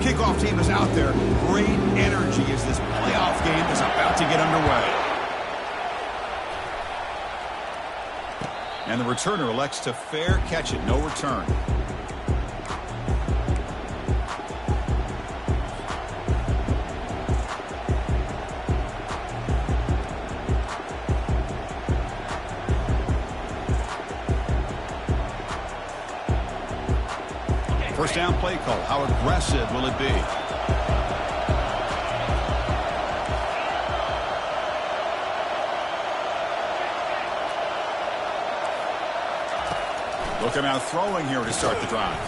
kickoff team is out there. Great energy as this playoff game is about to get underway. And the returner elects to fair catch it. No return. First down play call. How aggressive will it be? Looking out throwing here to start the drive.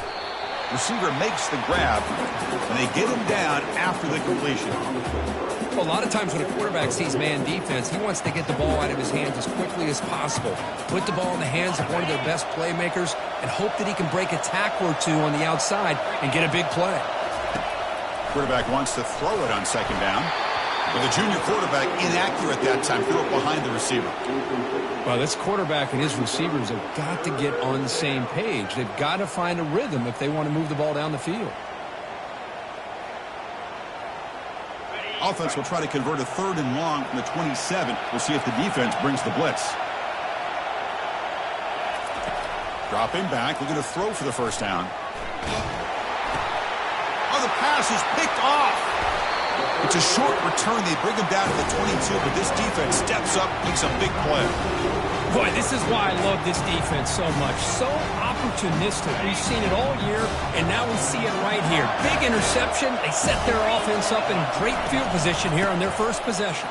Receiver makes the grab, and they get him down after the completion. Well, a lot of times when a quarterback sees man defense, he wants to get the ball out of his hands as quickly as possible. Put the ball in the hands of one of their best playmakers and hope that he can break a tackle or two on the outside and get a big play. Quarterback wants to throw it on second down. But the junior quarterback inaccurate that time. Threw it behind the receiver. Well, this quarterback and his receivers have got to get on the same page. They've got to find a rhythm if they want to move the ball down the field. Offense will try to convert a 3rd and long from the 27. We'll see if the defense brings the blitz. Dropping back, looking to throw for the first down. Oh, the pass is picked off. It's a short return. They bring him down to the 22, but this defense steps up, makes a big play. Boy, this is why I love this defense so much. So opportunistic. We've seen it all year, and now we see it right here. Big interception. They set their offense up in great field position here on their first possession.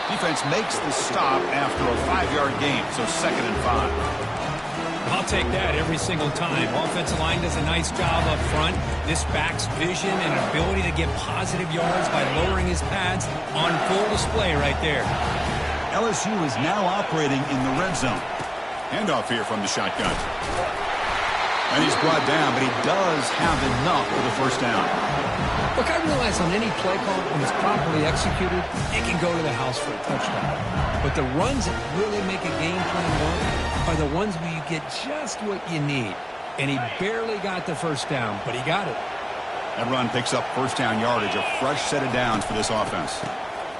Defense makes the stop after a 5-yard gain, so 2nd and 5. I'll take that every single time. Offensive line does a nice job up front. This back's vision and ability to get positive yards by lowering his pads on full display right there. LSU is now operating in the red zone. Handoff here from the shotgun. And he's brought down, but he does have enough for the first down. Look, I realize on any play call, when it's properly executed, it can go to the house for a touchdown. But the runs that really make a game plan work are the ones where you get just what you need. And he barely got the first down, but he got it. That run picks up first down yardage, a fresh set of downs for this offense.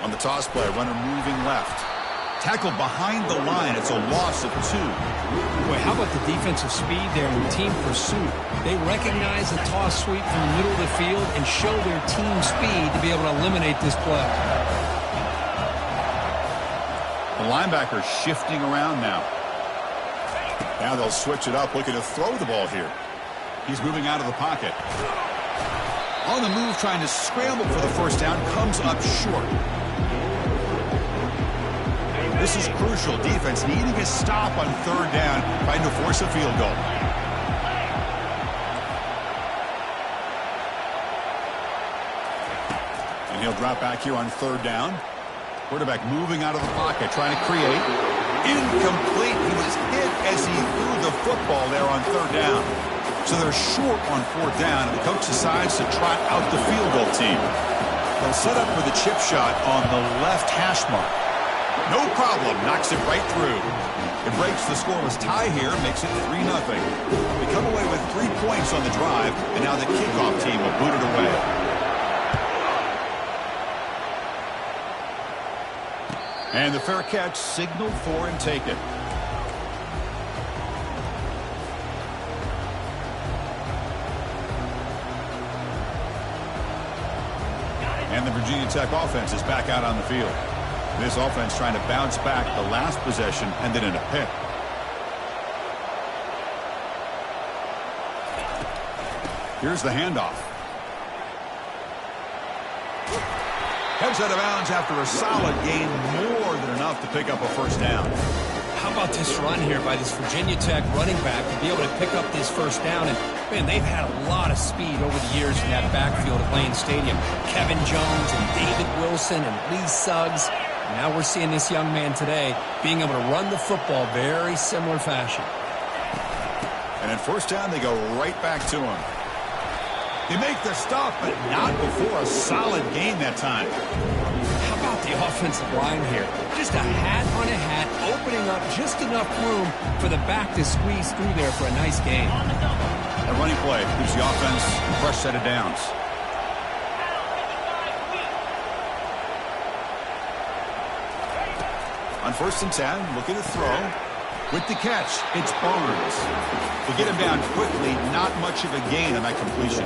On the toss play, runner moving left. Tackled behind the line. It's a loss of 2. Boy, how about the defensive speed there in team pursuit? They recognize the toss sweep from the middle of the field and show their team speed to be able to eliminate this play. The linebacker shifting around now. Now they'll switch it up, looking to throw the ball here. He's moving out of the pocket. On the move, trying to scramble for the first down, comes up short. This is crucial. Defense needing a stop on 3rd down, trying to force a field goal. And he'll drop back here on 3rd down. Quarterback moving out of the pocket, trying to create. Incomplete. He was hit as he threw the football there on 3rd down. So they're short on 4th down, and the coach decides to trot out the field goal team. They'll set up for the chip shot on the left hash mark. No problem. Knocks it right through. It breaks the scoreless tie here, makes it 3-0. They come away with 3 points on the drive, and now the kickoff team will boot it away. And the fair catch signaled for and taken. And the Virginia Tech offense is back out on the field. This offense trying to bounce back the last possession, ended in a pick. Here's the handoff. Heads out of bounds after a solid gain, more than enough to pick up a first down. How about this run here by this Virginia Tech running back to be able to pick up this first down? And, man, they've had a lot of speed over the years in that backfield at Lane Stadium. Kevin Jones and David Wilson and Lee Suggs. Now we're seeing this young man today being able to run the football very similar fashion. And at first down, they go right back to him. They make the stop, but not before a solid gain that time. How about the offensive line here. Just a hat on a hat, opening up just enough room for the back to squeeze through there for a nice gain. A running play gives the offense a fresh set of downs. On 1st and 10, looking to throw. With the catch, it's Barnes. To get him down quickly, not much of a gain on that completion.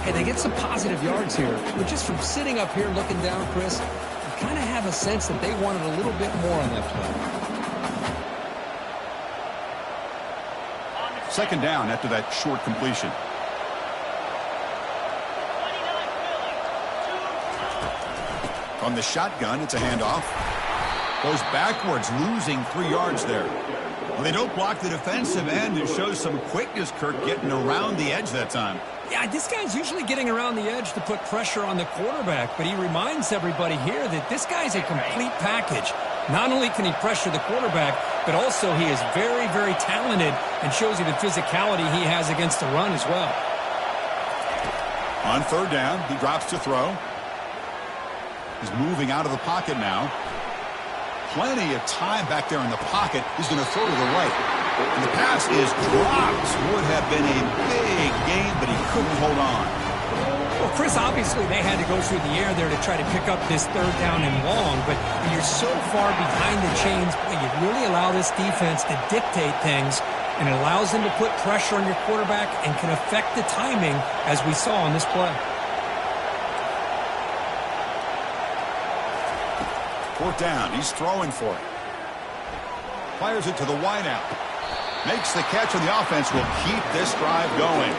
Hey, they get some positive yards here. But just from sitting up here looking down, Chris, you kind of have a sense that they wanted a little bit more on that play. 2nd down after that short completion. From the shotgun, it's a handoff. Goes backwards, losing 3 yards there. Well, they don't block the defensive end. It shows some quickness, Kirk, getting around the edge that time. Yeah, this guy's usually getting around the edge to put pressure on the quarterback, but he reminds everybody here that this guy's a complete package. Not only can he pressure the quarterback, but also he is very, very talented and shows you the physicality he has against the run as well. On 3rd down, he drops to throw. He's moving out of the pocket now. Plenty of time back there in the pocket. He's going to throw to the right. And the pass is dropped. Would have been a big gain, but he couldn't hold on. Well, Chris, obviously they had to go through the air there to try to pick up this 3rd down and long, but when you're so far behind the chains, you really allow this defense to dictate things, and it allows them to put pressure on your quarterback and can affect the timing, as we saw on this play. 4th down. He's throwing for it. Fires it to the wideout. Makes the catch, and the offense will keep this drive going.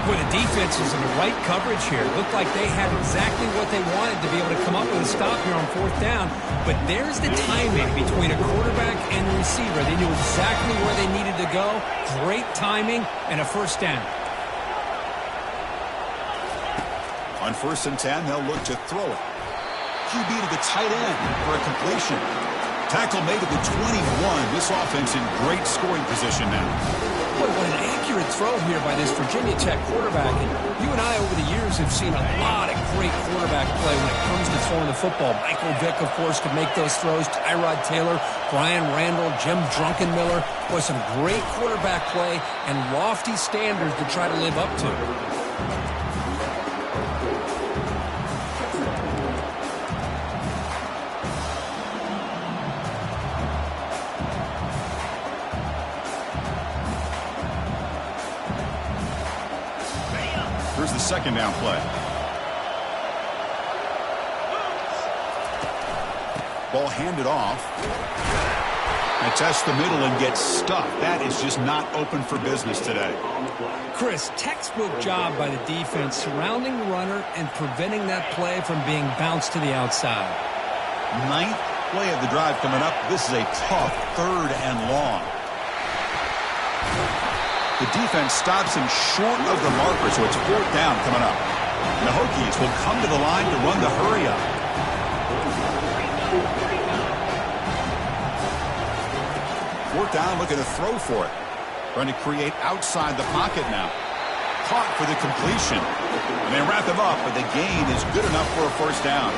Boy, the defense is in the right coverage here. Looked like they had exactly what they wanted to be able to come up with a stop here on 4th down. But there's the timing between a quarterback and the receiver. They knew exactly where they needed to go. Great timing and a 1st down. On 1st and 10, they'll look to throw it. QB to the tight end for a completion. Tackle made at the 21. This offense in great scoring position now. Boy, what an accurate throw here by this Virginia Tech quarterback. And you and I over the years have seen a lot of great quarterback play when it comes to throwing the football. Michael Vick, of course, could make those throws. Tyrod Taylor, Brian Randall, Jim Druckenmiller. Boy, some great quarterback play and lofty standards to try to live up to. Here's the 2nd down play. Ball handed off. And test the middle and get stuck. That is just not open for business today. Chris, textbook job by the defense surrounding the runner and preventing that play from being bounced to the outside. 9th play of the drive coming up. This is a tough 3rd and long. The defense stops him short of the marker, so it's 4th down coming up. And the Hokies will come to the line to run the hurry up. Fourth down, looking to throw for it. Trying to create outside the pocket now. Caught for the completion. And they wrap him up, but the gain is good enough for a 1st down.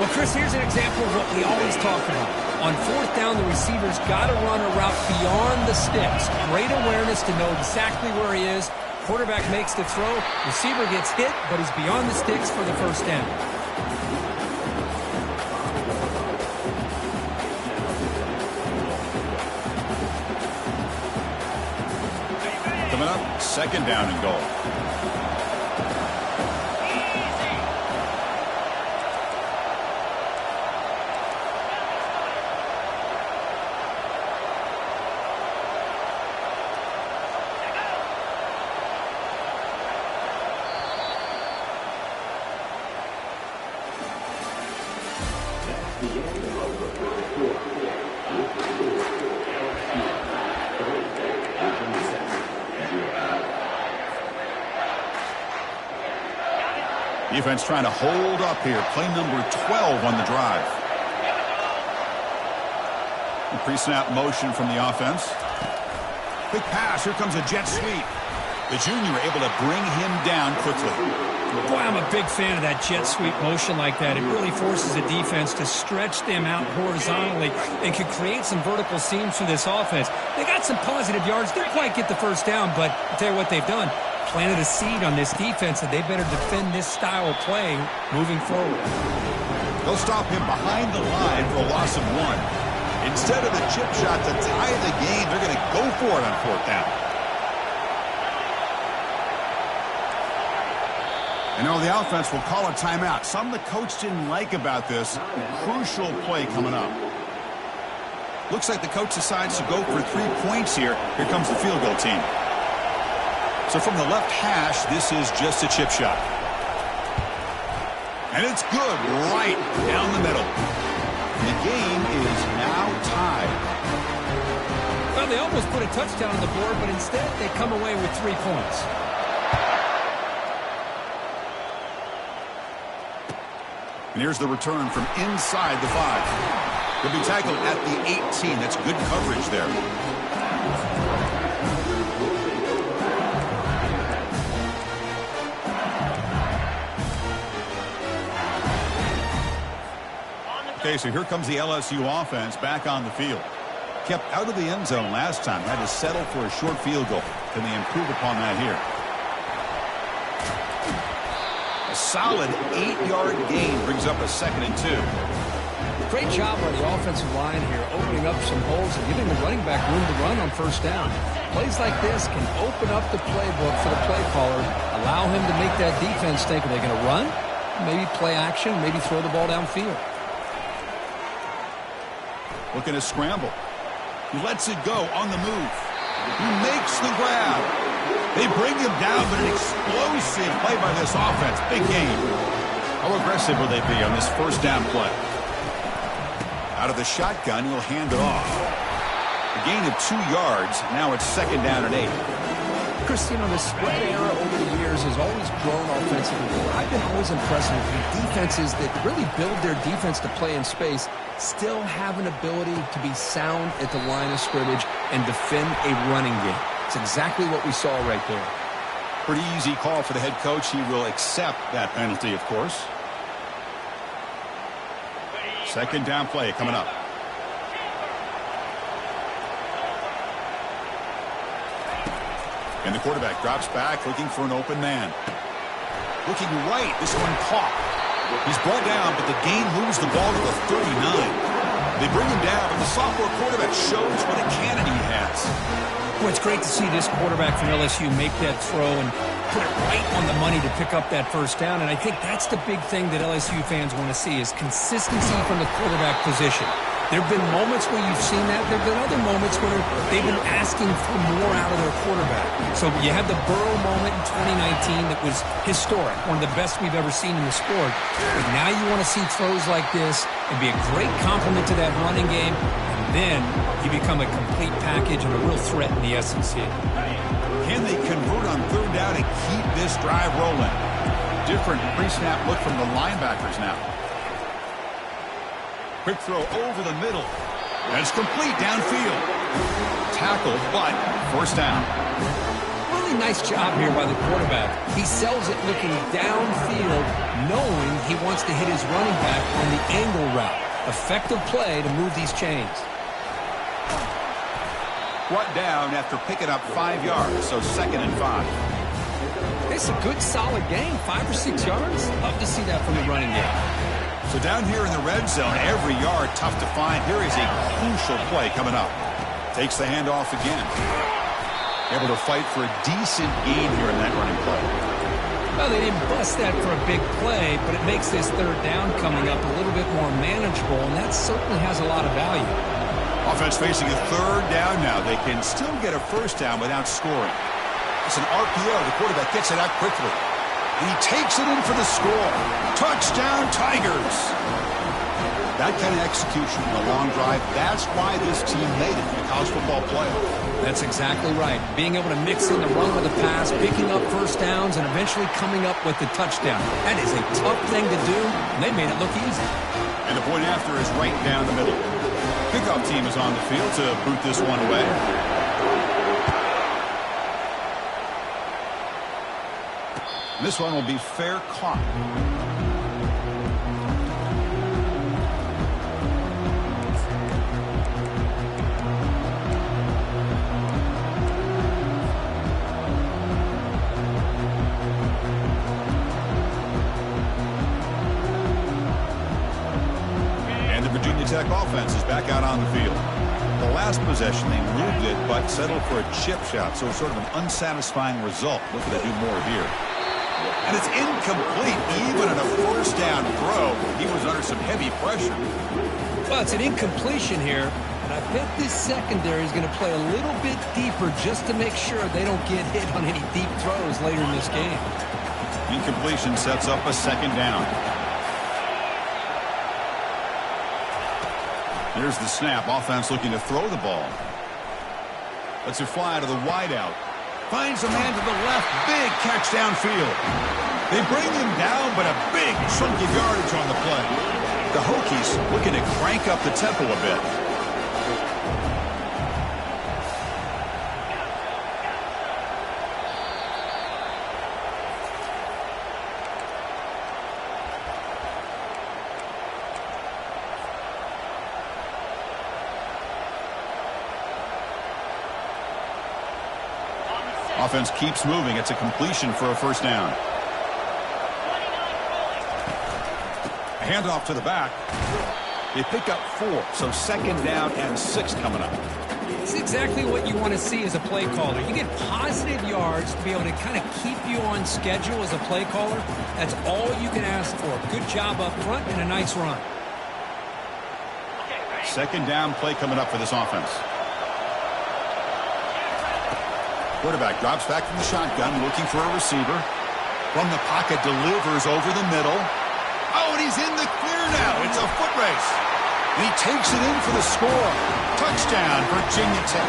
Well, Chris, here's an example of what we always talk about. On 4th down, the receiver's got to run a route beyond the sticks. Great awareness to know exactly where he is. Quarterback makes the throw. Receiver gets hit, but he's beyond the sticks for the 1st down. Coming up, 2nd down and goal. Defense trying to hold up here. Play number 12 on the drive. Pre-snap motion from the offense. Quick pass. Here comes a jet sweep. The junior able to bring him down quickly. Boy, I'm a big fan of that jet sweep motion like that. It really forces the defense to stretch them out horizontally and can create some vertical seams through this offense. They got some positive yards. Didn't quite get the first down, but I'll tell you what they've done. Planted a seed on this defense that they better defend this style of play moving forward. They'll stop him behind the line for a loss of 1. Instead of the chip shot to tie the game, they're going to go for it on 4th down. And now the offense will call a timeout. Something the coach didn't like about this. Crucial play coming up. Looks like the coach decides to go for 3 points here. Here comes the field goal team. So from the left hash, this is just a chip shot. And it's good right down the middle. The game is now tied. Well, they almost put a touchdown on the board, but instead they come away with 3 points. And here's the return from inside the 5. He'll be tackled at the 18. That's good coverage there. Okay, so here comes the LSU offense back on the field. Kept out of the end zone last time. Had to settle for a short field goal. Can they improve upon that here? A solid 8-yard gain brings up a 2nd and 2. Great job by the offensive line here, opening up some holes and giving the running back room to run on 1st down. Plays like this can open up the playbook for the play caller, allow him to make that defense think, are they going to run? Maybe play action, maybe throw the ball downfield. Looking to scramble. He lets it go on the move. He makes the grab. They bring him down, but an explosive play by this offense. Big game. How aggressive will they be on this 1st down play? Out of the shotgun, he'll hand it off. A gain of 2 yards. Now it's 2nd down and 8. Chris, you know, the spread era over the years has always grown offensively. I've been always impressed with defenses that really build their defense to play in space, still have an ability to be sound at the line of scrimmage and defend a running game. It's exactly what we saw right there. Pretty easy call for the head coach. He will accept that penalty, of course. 2nd down play coming up. And the quarterback drops back, looking for an open man. Looking right, this one caught. He's brought down, but the game moves the ball to the 39. They bring him down, but the sophomore quarterback shows what a cannon he has. Well, it's great to see this quarterback from LSU make that throw and put it right on the money to pick up that 1st down. And I think that's the big thing that LSU fans want to see is consistency from the quarterback position. There have been moments where you've seen that. There have been other moments where they've been asking for more out of their quarterback. So you had the Burrow moment in 2019 that was historic, one of the best we've ever seen in the sport. But now you want to see throws like this and be a great complement to that running game. And then you become a complete package and a real threat in the SEC. Can they convert on 3rd down and keep this drive rolling? Different pre-snap look from the linebackers now. Quick throw over the middle. And it's complete downfield. Tackled, but 1st down. Really nice job here by the quarterback. He sells it looking downfield, knowing he wants to hit his running back on the angle route. Effective play to move these chains. Brought down after picking up 5 yards, so 2nd and 5. It's a good, solid game, 5 or 6 yards. Love to see that from the running game. So down here in the red zone, every yard tough to find. Here is a crucial play coming up. Takes the handoff again. Able to fight for a decent gain here in that running play. Well, they didn't bust that for a big play, but it makes this 3rd down coming up a little bit more manageable, and that certainly has a lot of value. Offense facing a 3rd down now. They can still get a 1st down without scoring. It's an RPO. The quarterback gets it out quickly. And he takes it in for the score. Touchdown, Tigers. That kind of execution in a long drive, that's why this team made it in the college football playoff. That's exactly right. Being able to mix in the run with the pass, picking up 1st downs, and eventually coming up with the touchdown. That is a tough thing to do, and they made it look easy. And the point after is right down the middle. Kickoff team is on the field to boot this one away. This one will be fair caught. And the Virginia Tech offense is back out on the field. The last possession, they moved it, but settled for a chip shot, so sort of an unsatisfying result. Looking to do more here. And it's incomplete, even in a first down throw. He was under some heavy pressure. Well, it's an incompletion here, and I bet this secondary is going to play a little bit deeper just to make sure they don't get hit on any deep throws later in this game. Incompletion sets up a second down. Here's the snap. Offense looking to throw the ball. Lets it fly to the wideout. Finds a man to the left. Big catch downfield. They bring him down, but a big chunk of yardage on the play. The Hokies looking to crank up the tempo a bit. Offense keeps moving. It's a completion for a first down. A handoff to the back. They pick up 4, so second down and 6 coming up. It's exactly what you want to see as a play caller. You get positive yards to be able to kind of keep you on schedule as a play caller. That's all you can ask for. Good job up front and a nice run. Second down play coming up for this offense. Quarterback drops back from the shotgun, looking for a receiver. From the pocket, delivers over the middle. Oh, and he's in the clear now. It's a foot race. And he takes it in for the score. Touchdown, Virginia Tech.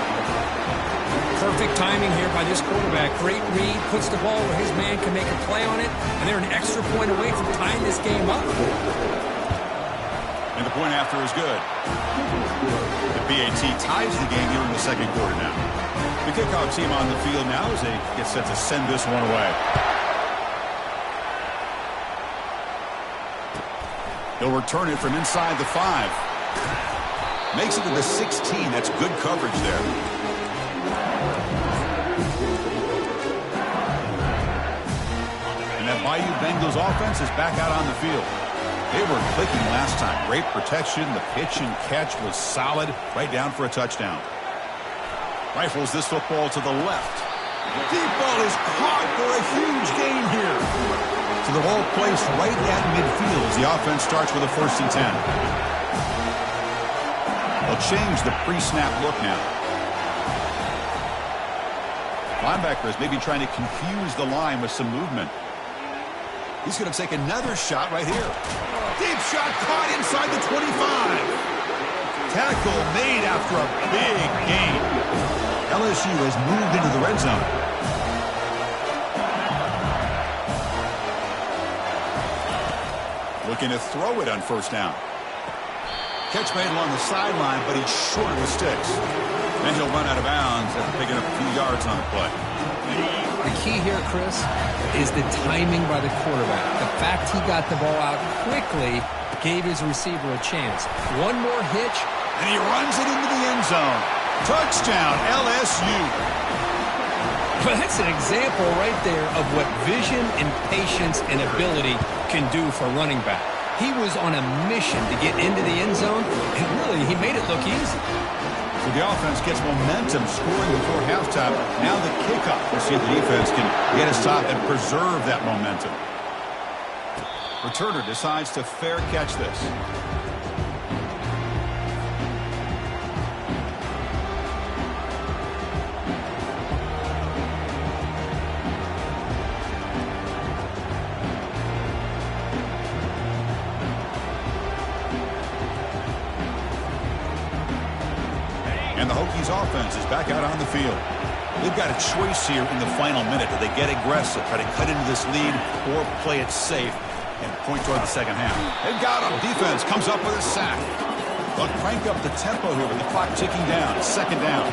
Perfect timing here by this quarterback. Great read, puts the ball where his man can make a play on it, and they're an extra point away from tying this game up. And the point after is good. The BAT ties the game here in the second quarter now. The kickoff team on the field now as they get set to send this one away. He'll return it from inside the 5. Makes it to the 16. That's good coverage there. And that Bayou Bengals offense is back out on the field. They were clicking last time. Great protection. The pitch and catch was solid. Right down for a touchdown. Rifles this football to the left. Deep ball is caught for a huge gain here. So the ball placed right at midfield as the offense starts with a 1st and 10. They'll change the pre-snap look now. Linebackers maybe trying to confuse the line with some movement. He's going to take another shot right here. Deep shot caught inside the 25. Tackle made after a big gain. LSU has moved into the red zone. Looking to throw it on 1st down. Catch made along the sideline, but he's short of the sticks. Then he'll run out of bounds after picking up a few yards on the play. The key here, Chris, is the timing by the quarterback. The fact he got the ball out quickly gave his receiver a chance. One more hitch, and he runs it into the end zone. Touchdown, LSU. Well, that's an example right there of what vision and patience and ability can do for a running back. He was on a mission to get into the end zone, and really, he made it look easy. So the offense gets momentum, scoring before halftime. Now the kickoff. We'll see if the defense can get a stop and preserve that momentum. Returner decides to fair catch this. And the Hokies offense is back out on the field. They've got a choice here in the final minute. Do they get aggressive, try to cut into this lead, or play it safe and point toward the second half? They've got him. Defense comes up with a sack. They'll crank up the tempo here with the clock ticking down. Second down.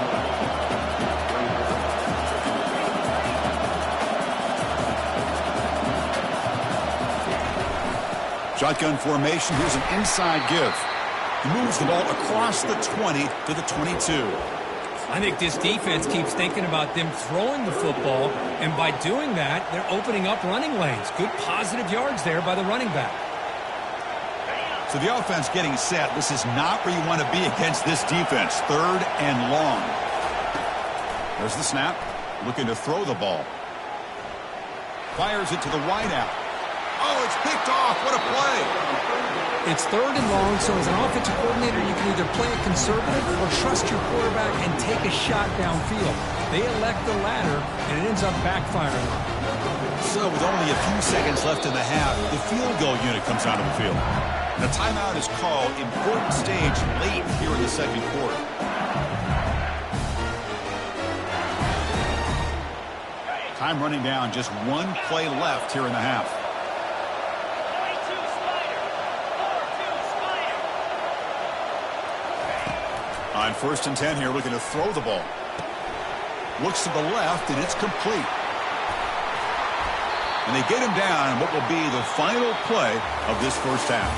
Shotgun formation. Here's an inside give. He moves the ball across the 20 to the 22. I think this defense keeps thinking about them throwing the football, and by doing that, they're opening up running lanes. Good positive yards there by the running back. So the offense getting set. This is not where you want to be against this defense. 3rd and long. There's the snap. Looking to throw the ball. Fires it to the wideout. Oh, it's picked off. What a play. It's 3rd and long, so as an offensive coordinator, you can either play it conservative or trust your quarterback and take a shot downfield. They elect the latter, and it ends up backfiring. So with only a few seconds left in the half, the field goal unit comes onto the field. And a timeout is called. Important stage late here in the second quarter. Time running down. Just one play left here in the half. On 1st and 10 here, looking to throw the ball. Looks to the left, and it's complete. And they get him down in what will be the final play of this first half.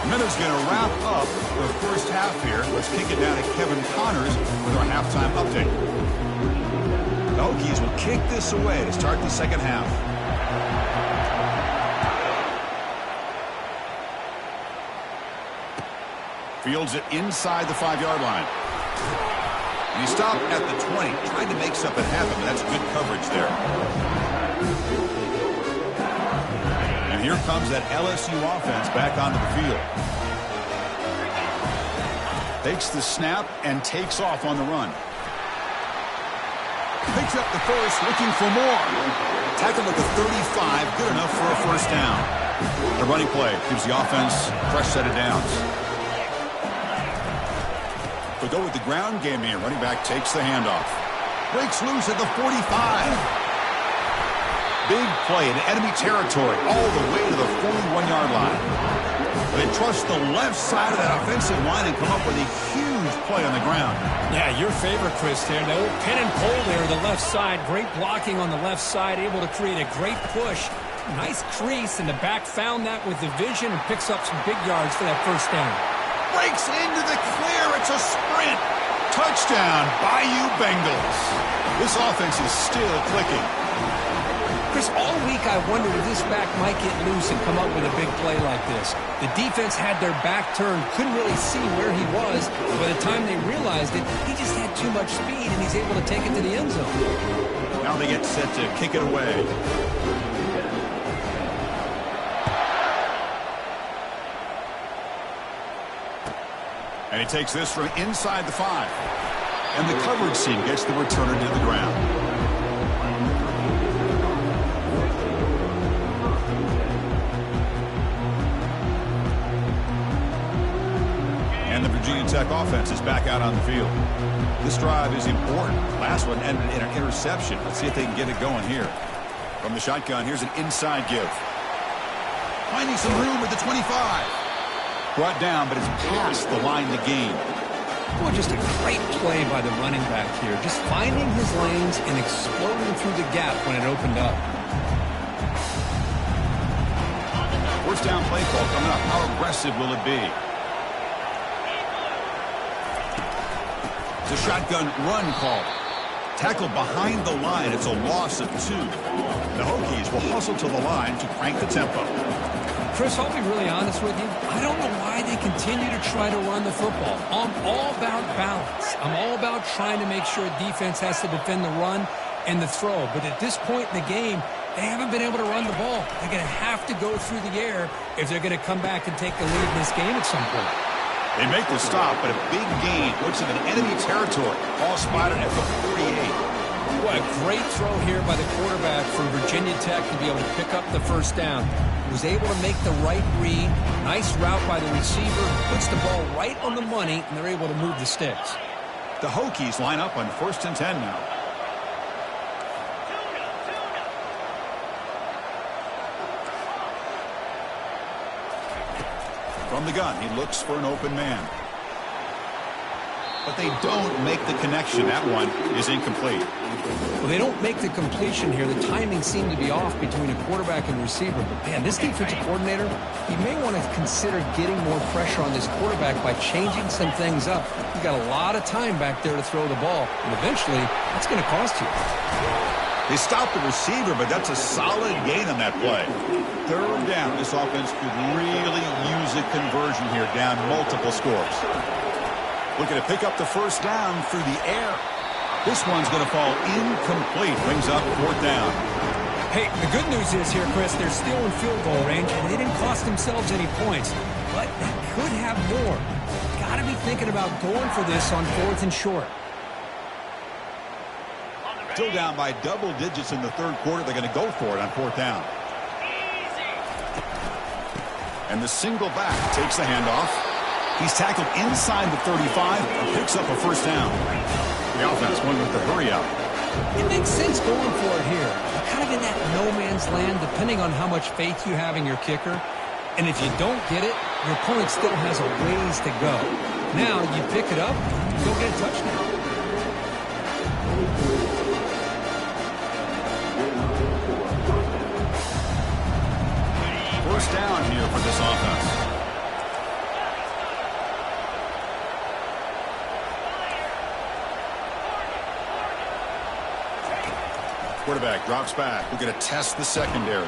And then it's going to wrap up the first half here. Let's kick it down to Kevin Connors with our halftime update. The Hokies will kick this away to start the second half. Fields it inside the 5-yard line. And he stopped at the 20, trying to make something happen, but that's good coverage there. And here comes that LSU offense back onto the field. Takes the snap and takes off on the run. Picks up the first, looking for more. Tackled at the 35, good enough for a first down. The running play gives the offense a fresh set of downs. We'll go with the ground game here. Running back takes the handoff. Breaks loose at the 45. Big play in enemy territory all the way to the 41-yard line. They trust the left side of that offensive line and come up with a huge play on the ground. Yeah, your favorite, Chris, there. The old pin and pull there, the left side. Great blocking on the left side, able to create a great push. Nice crease, and the back found that with the vision and picks up some big yards for that first down. Breaks into the clear. It's a sprint. Touchdown, Bayou Bengals. This offense is still clicking. Chris, all week I wondered if this back might get loose and come up with a big play like this. The defense had their back turned, couldn't really see where he was. By the time they realized it, he just had too much speed, and he's able to take it to the end zone. Now they get set to kick it away. And he takes this from inside the 5. And the coverage team gets the returner to the ground. And the Virginia Tech offense is back out on the field. This drive is important. Last one ended in an interception. Let's see if they can get it going here. From the shotgun, here's an inside give. Finding some room at the 25. Brought down, but it's past the line to gain. Boy, just a great play by the running back here. Just finding his lanes and exploding through the gap when it opened up. First down play call coming up. How aggressive will it be? It's a shotgun run call. Tackled behind the line. It's a loss of 2. The Hokies will hustle to the line to crank the tempo. Chris, I'll be really honest with you. I don't know why they continue to try to run the football. I'm all about balance. I'm all about trying to make sure defense has to defend the run and the throw. But at this point in the game, they haven't been able to run the ball. They're going to have to go through the air if they're going to come back and take the lead in this game at some point. They make the stop, but a big gain puts them in enemy territory. Ball spotted at the 48. What a great throw here by the quarterback from Virginia Tech to be able to pick up the first down. Was able to make the right read. Nice route by the receiver. Puts the ball right on the money, and they're able to move the sticks. The Hokies line up on 1st and 10 now. From the gun, he looks for an open man. but they don't make the connection. That one is incomplete. Well, they don't make the completion here. The timing seemed to be off between a quarterback and receiver. But, man, this defensive coordinator, he may want to consider getting more pressure on this quarterback by changing some things up. He's got a lot of time back there to throw the ball, and eventually that's going to cost you. They stopped the receiver, but that's a solid gain on that play. Third down. This offense could really use a conversion here, down multiple scores. Looking to pick up the first down through the air. This one's going to fall incomplete. Brings up fourth down. Hey, the good news is here, Chris, they're still in field goal range, and they didn't cost themselves any points. But they could have more. Got to be thinking about going for this on fourth and short. Still down by double digits in the third quarter. They're going to go for it on fourth down. And the single back takes the handoff. He's tackled inside the 35 and picks up a first down. The offense going with the hurry up. It makes sense going for it here. You're kind of in that no man's land depending on how much faith you have in your kicker. And if you don't get it, your opponent still has a ways to go. Now you pick it up, go get a touchdown. First down here for this offense. Quarterback drops back. We're going to test the secondary.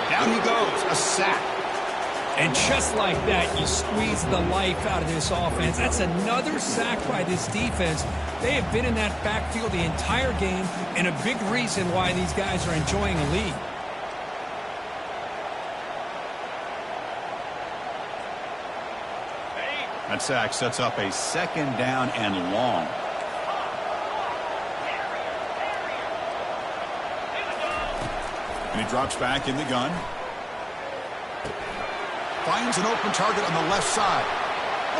Down he goes. A sack. And just like that, you squeeze the life out of this offense. That's another sack by this defense. They have been in that backfield the entire game, and a big reason why these guys are enjoying a lead. That sack sets up a second down and long. And he drops back in the gun. Finds an open target on the left side.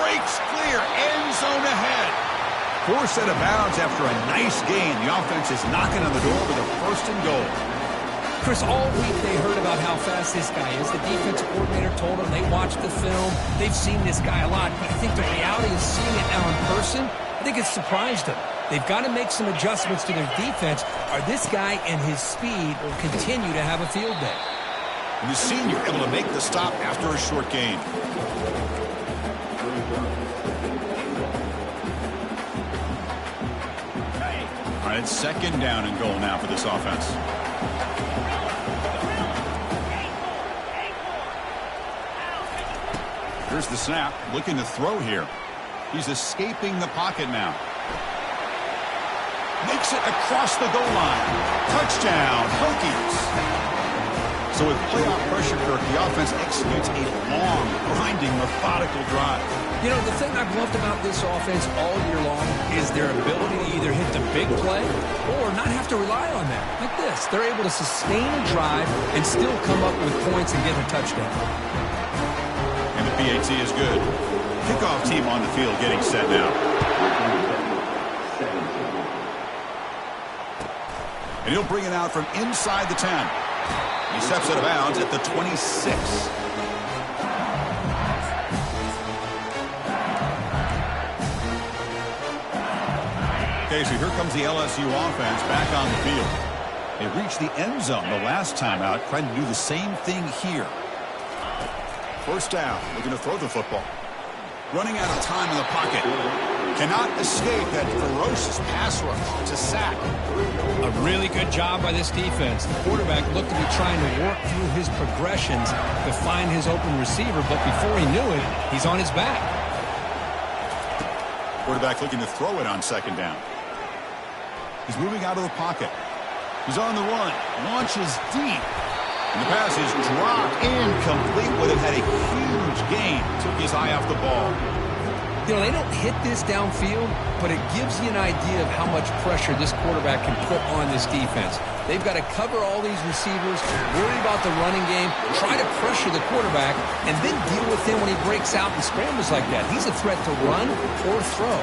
Breaks clear. End zone ahead. Forced out of bounds after a nice gain. The offense is knocking on the door with a first and goal. Chris, all week they heard about how fast this guy is. The defensive coordinator told them they watched the film. They've seen this guy a lot. But I think the reality is seeing it now in person, I think it's surprised them. They've got to make some adjustments to their defense, or this guy and his speed will continue to have a field day. And the senior able to make the stop after a short gain. All right, it's second down and goal now for this offense. Here's the snap, looking to throw here. He's escaping the pocket now. Makes it across the goal line. Touchdown, Hokies. So with playoff pressure, Kirk, the offense executes a long, grinding, methodical drive. You know, the thing I've loved about this offense all year long is their ability to either hit the big play or not have to rely on that. Like this, they're able to sustain a drive and still come up with points and get a touchdown. And the PAT is good. Kickoff team on the field getting set now. And he'll bring it out from inside the 10. He steps out of bounds at the 26. Okay, so here comes the LSU offense back on the field. They reached the end zone the last time out, trying to do the same thing here. First down, looking to throw the football. Running out of time in the pocket. Cannot escape that ferocious pass rush. It's a sack. A really good job by this defense. The quarterback looked to be trying to work through his progressions to find his open receiver, but before he knew it, he's on his back. Quarterback looking to throw it on second down. He's moving out of the pocket. He's on the run. Launches deep. And the pass is dropped incomplete. Would have had a huge gain. Took his eye off the ball. You know, they don't hit this downfield, but it gives you an idea of how much pressure this quarterback can put on this defense. They've got to cover all these receivers, worry about the running game, try to pressure the quarterback, and then deal with him when he breaks out and scrambles like that. He's a threat to run or throw.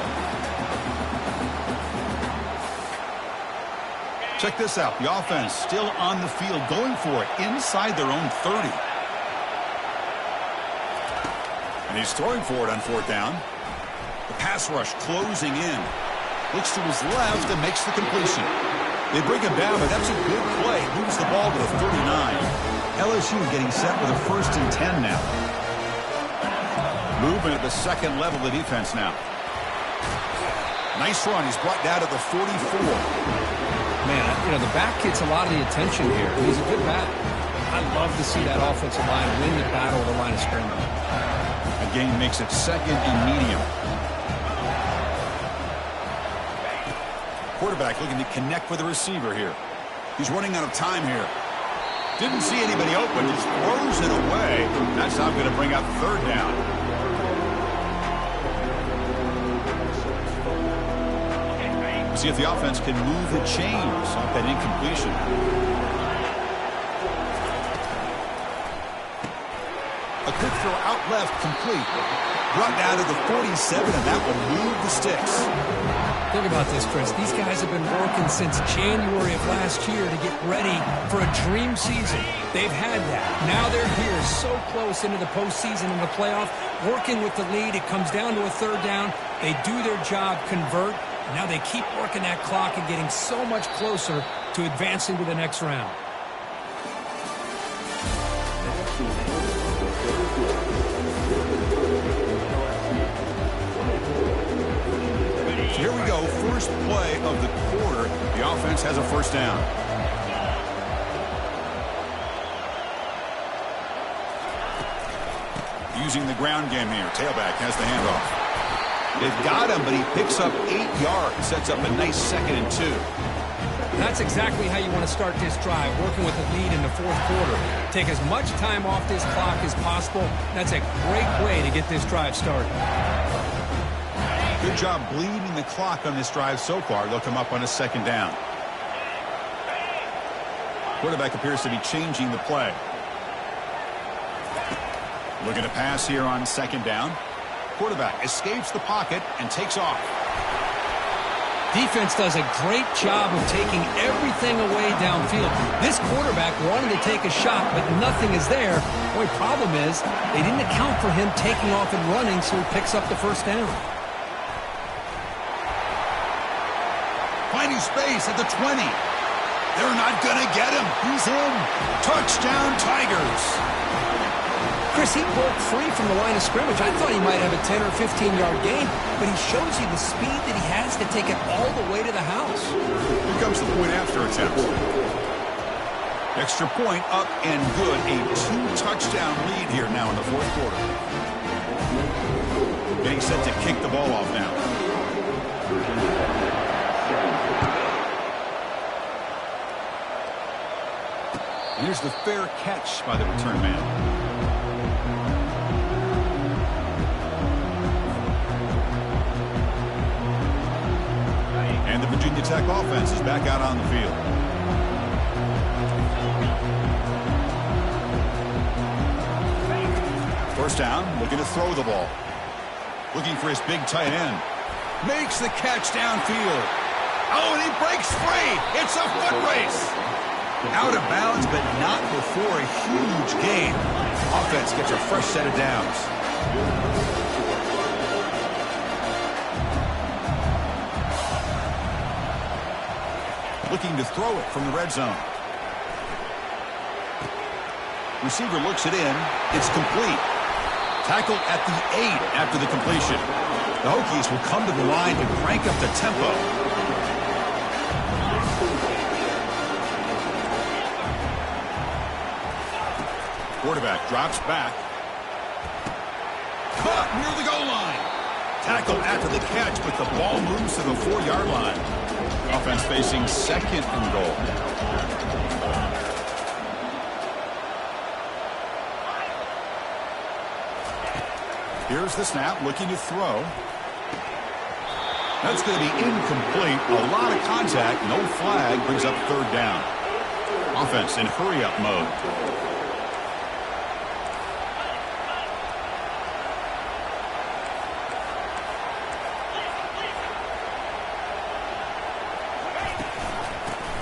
Check this out. The offense still on the field, going for it inside their own 30. And he's throwing for it on fourth down. The pass rush closing in. Looks to his left and makes the completion. They bring him down, but that's a good play. Moves the ball to the 39. LSU getting set with a 1st and 10 now. Moving at the second level of the defense now. Nice run. He's brought down to the 44. Man, the back gets a lot of the attention here. He's a good back. I love to see that offensive line win the battle of the line of scrimmage. A gain makes it 2nd and medium. Quarterback looking to connect with the receiver here. He's running out of time here. Didn't see anybody open, just throws it away. That's how I'm going to bring up 3rd down. See if the offense can move the chains off that incompletion. A quick throw out left, complete. Brought down to the 47, and that will move the sticks. Think about this, Chris. These guys have been working since January of last year to get ready for a dream season. They've had that. Now they're here so close into the postseason and the playoff, working with the lead. It comes down to a 3rd down. They do their job, convert. Now they keep working that clock and getting so much closer to advancing to the next round. Here we go, first play of the quarter. The offense has a 1st down. Using the ground game here. Tailback has the handoff. They've got him, but he picks up 8 yards. Sets up a nice 2nd and 2. That's exactly how you want to start this drive, working with the lead in the 4th quarter. Take as much time off this clock as possible. That's a great way to get this drive started. Good job bleeding the clock on this drive so far. They'll come up on a 2nd down. Quarterback appears to be changing the play. Looking to pass here on 2nd down. Quarterback escapes the pocket and takes off. Defense does a great job of taking everything away downfield. This quarterback wanted to take a shot, but nothing is there. The only problem is they didn't account for him taking off and running, so he picks up the 1st down. Finding space at the 20. They're not going to get him. He's in. Touchdown, Tigers. Chris, he broke free from the line of scrimmage. I thought he might have a 10 or 15-yard gain, but he shows you the speed that he has to take it all the way to the house. Here comes the point after attempt. Extra point up and good. A 2-touchdown lead here now in the 4th quarter. Getting set to kick the ball off now. Here's the fair catch by the return man. And the Virginia Tech offense is back out on the field. First down, looking to throw the ball. Looking for his big tight end. Makes the catch downfield. Oh, and he breaks free. It's a foot race. Out of bounds, but not before a huge gain. Offense gets a fresh set of downs. Looking to throw it from the red zone. Receiver looks it in. It's complete. Tackled at the 8 after the completion. The Hokies will come to the line to crank up the tempo. Quarterback drops back. Caught near the goal line. Tackled after the catch, but the ball moves to the 4-yard line. Offense facing 2nd and goal. Here's the snap, looking to throw. That's going to be incomplete. A lot of contact, no flag, brings up 3rd down. Offense in hurry-up mode.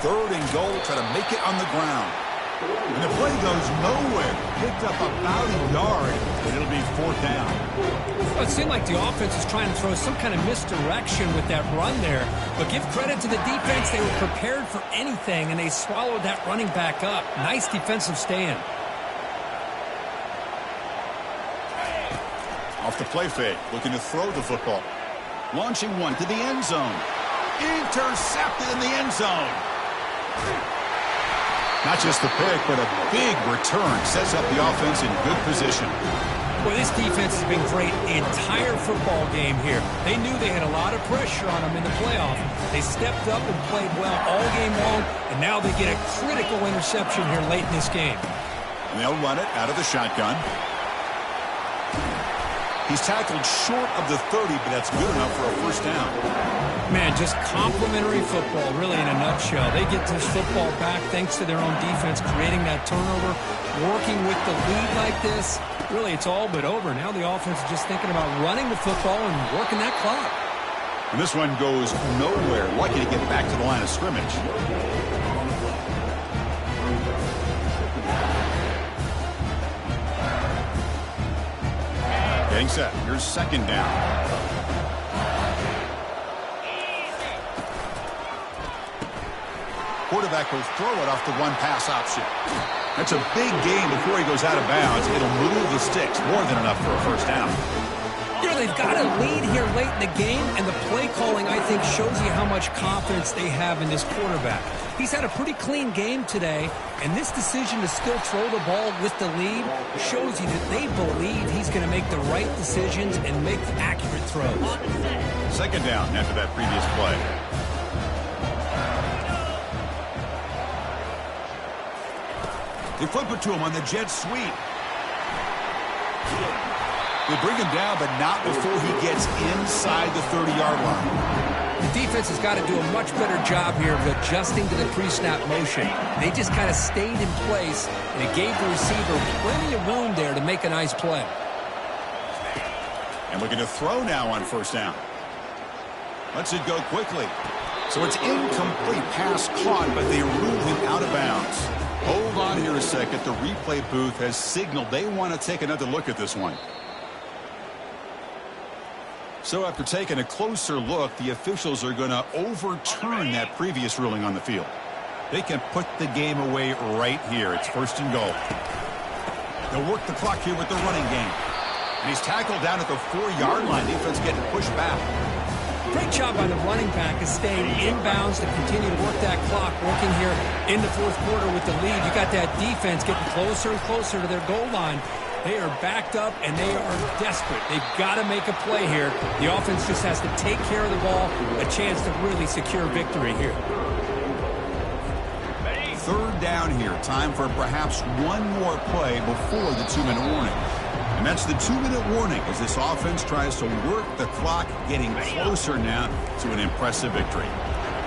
Third and goal, try to make it on the ground. And the play goes nowhere. Picked up about a yard, but it'll be 4th down. Well, it seemed like the offense was trying to throw some kind of misdirection with that run there. But give credit to the defense. They were prepared for anything, and they swallowed that running back up. Nice defensive stand. Off the play fake, looking to throw the football. Launching one to the end zone. Intercepted in the end zone. Not just the pick, but a big return. Sets up the offense in good position. Well, this defense has been great the entire football game here. They knew they had a lot of pressure on them in the playoff. They stepped up and played well all game long, and now they get a critical interception here late in this game. And they'll run it out of the shotgun. He's tackled short of the 30, but that's good enough for a 1st down. Man, just complimentary football, really, in a nutshell. They get this football back thanks to their own defense, creating that turnover, working with the lead like this. Really, it's all but over. Now the offense is just thinking about running the football and working that clock. And this one goes nowhere. Lucky to get back to the line of scrimmage. Getting set. Here's 2nd down. Quarterback will throw it off the run-pass option. That's a big gain before he goes out of bounds. It'll move the sticks. More than enough for a 1st down. You know, they've got a lead here late in the game, and the play calling, I think, shows you how much confidence they have in this quarterback. He's had a pretty clean game today, and this decision to still throw the ball with the lead shows you that they believe he's going to make the right decisions and make accurate throws. 2nd down after that previous play. They flip it to him on the jet sweep. They bring him down, but not before he gets inside the 30-yard line. The defense has got to do a much better job here of adjusting to the pre-snap motion. They just kind of stayed in place, and it gave the receiver plenty of room there to make a nice play. And looking to throw now on 1st down. Lets it go quickly. So it's incomplete. Pass caught, but they rule him out of bounds. Hold on here a second. The replay booth has signaled they want to take another look at this one. So after taking a closer look, the officials are going to overturn that previous ruling on the field. They can put the game away right here. It's 1st and goal. They'll work the clock here with the running game. And he's tackled down at the 4-yard line. Defense getting pushed back. Great job by the running back of staying inbounds to continue to work that clock, working here in the 4th quarter with the lead. You got that defense getting closer and closer to their goal line. They are backed up, and they are desperate. They've got to make a play here. The offense just has to take care of the ball, a chance to really secure victory here. 3rd down here. Time for perhaps one more play before the 2-minute warning. And that's the 2-minute warning as this offense tries to work the clock, getting closer now to an impressive victory.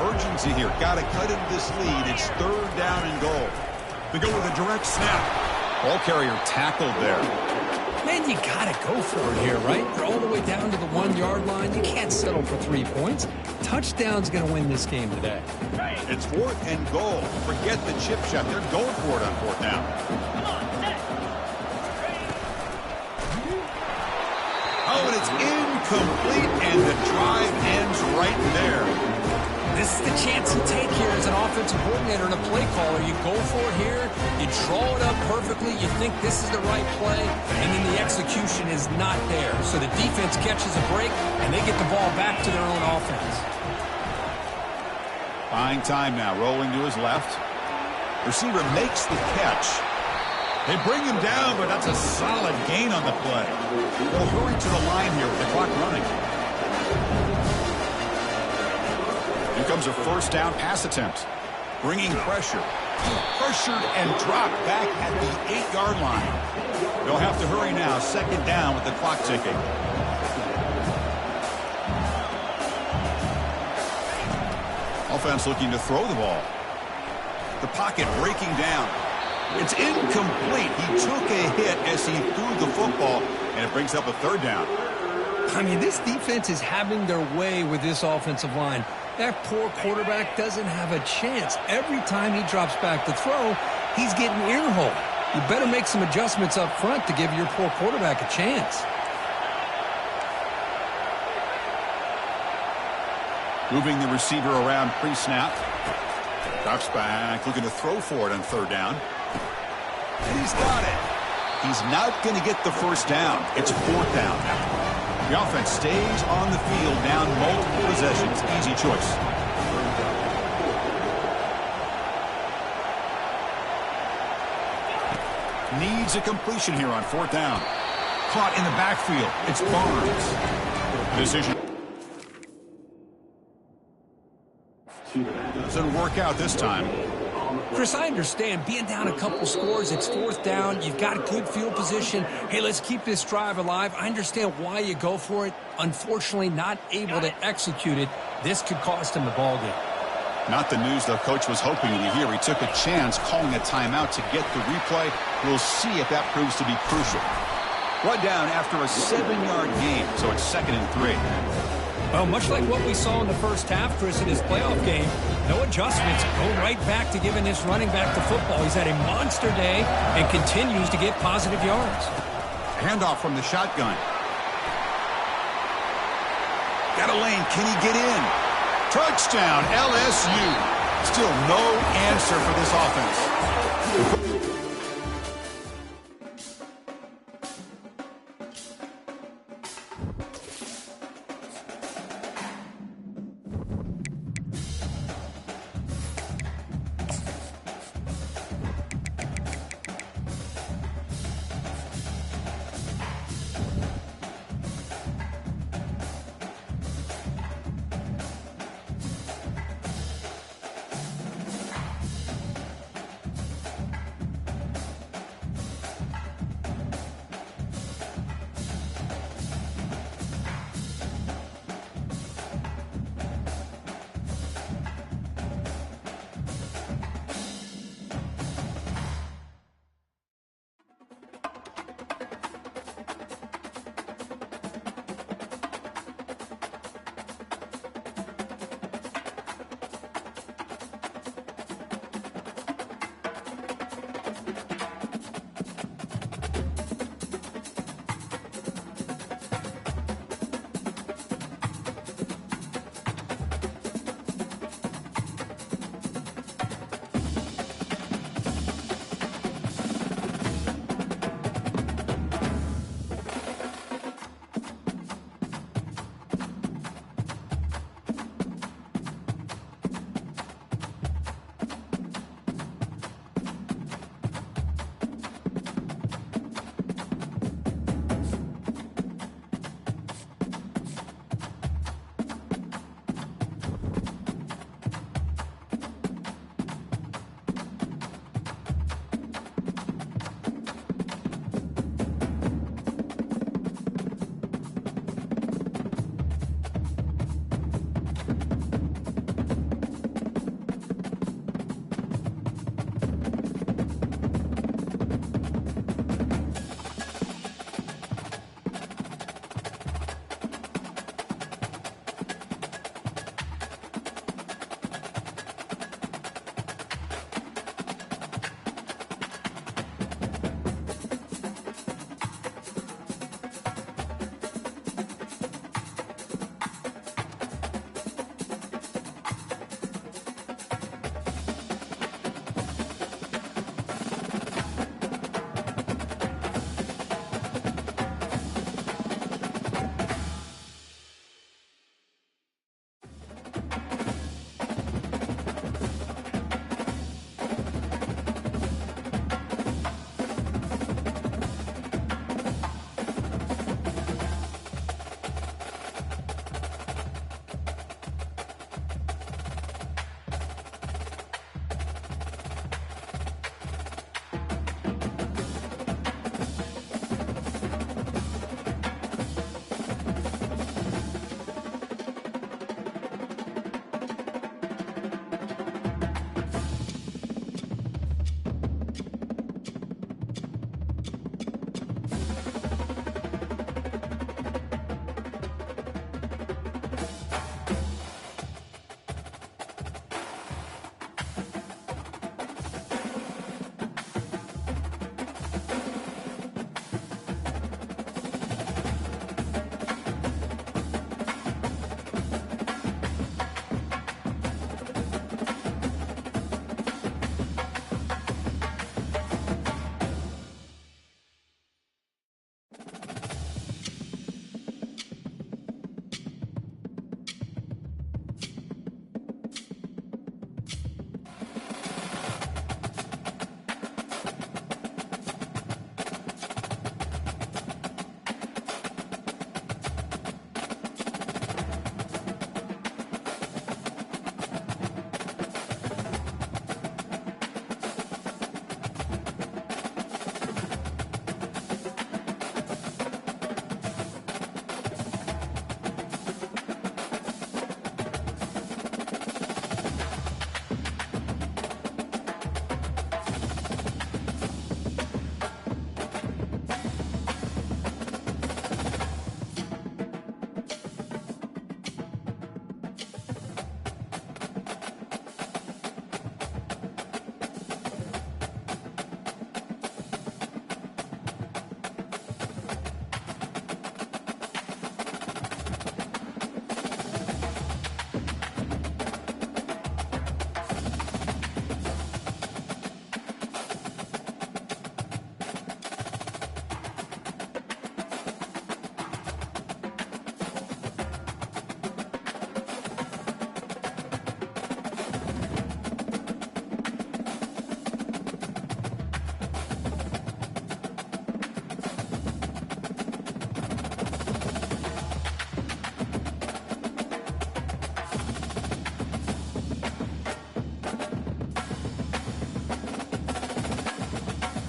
Urgency here. Got to cut into this lead. It's 3rd down and goal. They go with a direct snap. Ball carrier tackled there. Man, you got to go for it here, right? You're all the way down to the 1-yard line. You can't settle for 3 points. Touchdown's going to win this game today. It's 4th and goal. Forget the chip shot. They're going for it on 4th down. Oh, and it's incomplete, and the drive ends right there. This is the chance you take here as an offensive coordinator and a play caller. You go for it here, you draw it up perfectly, you think this is the right play, and then the execution is not there. So the defense catches a break, and they get the ball back to their own offense. Buying time now, rolling to his left. Receiver makes the catch. They bring him down, but that's a solid gain on the play. They'll hurry to the line here with the clock running. Here comes a 1st down pass attempt. Bringing pressure. Pressured and dropped back at the 8-yard line. They'll have to hurry now. 2nd down with the clock ticking. Offense looking to throw the ball. The pocket breaking down. It's incomplete. He took a hit as he threw the football, and it brings up a 3rd down. I mean, this defense is having their way with this offensive line. That poor quarterback doesn't have a chance. Every time he drops back to throw, He's getting ear-holed. You better make some adjustments up front to give your poor quarterback a chance. Moving the receiver around pre-snap. Drops back, looking to throw for it on third down. And he's got it. He's not going to get the first down. It's fourth down now. The offense stays on the field, down multiple possessions. Easy choice. Needs a completion here on fourth down. Caught in the backfield. It's Barnes. Decision. Doesn't work out this time. Chris, I understand being down a couple scores, it's fourth down, you've got good field position. Hey, let's keep this drive alive. I understand why you go for it. Unfortunately, not able to execute it. This could cost him the ball game. Not the news the coach was hoping to hear. He took a chance calling a timeout to get the replay. We'll see if that proves to be crucial. Brought down after a 7-yard gain, so it's 2nd and 3. Well, much like what we saw in the first half, Chris, in his playoff game, no adjustments. Go right back to giving this running back the football. He's had a monster day and continues to get positive yards. Handoff from the shotgun. Got a lane. Can he get in? Touchdown, LSU. Still no answer for this offense.